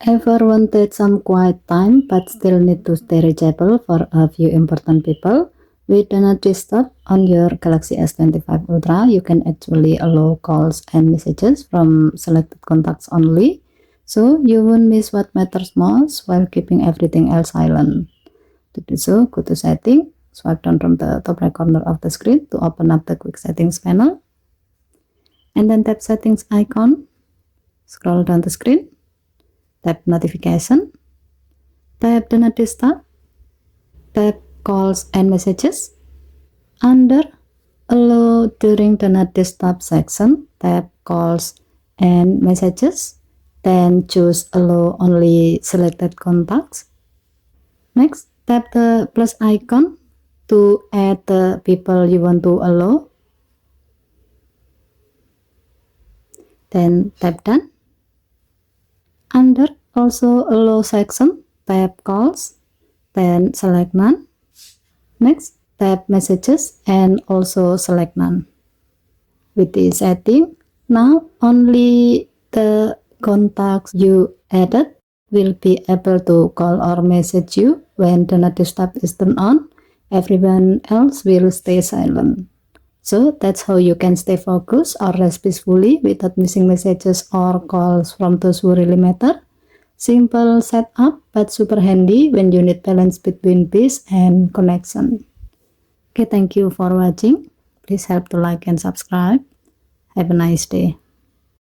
Ever wanted some quiet time but still need to stay reachable for a few important people? With Do Not Disturb on your Galaxy S25 Ultra, you can actually allow calls and messages from selected contacts only, so you won't miss what matters most while keeping everything else silent. To do so, go to Setting, swipe down from the top right corner of the screen to open up the Quick Settings panel, and then tap Settings icon, scroll down the screen, tap Notification, tap Do Not Disturb, tap Calls and Messages. Under Allow during Do Not Disturb section, tap Calls and Messages, then choose Allow only selected contacts. Next, tap the plus icon to add the people you want to allow. Then tap Done. Under Also Allow section, tap Calls, then select None. Next, tap Messages and also select None. With this setting, now only the contacts you added will be able to call or message you when Do Not Disturb is turned on. Everyone else will stay silent. So that's how you can stay focused or rest peacefully without missing messages or calls from those who really matter. Simple setup but super handy when you need balance between peace and connection. Okay, thank you for watching. Please help to like and subscribe. Have a nice day.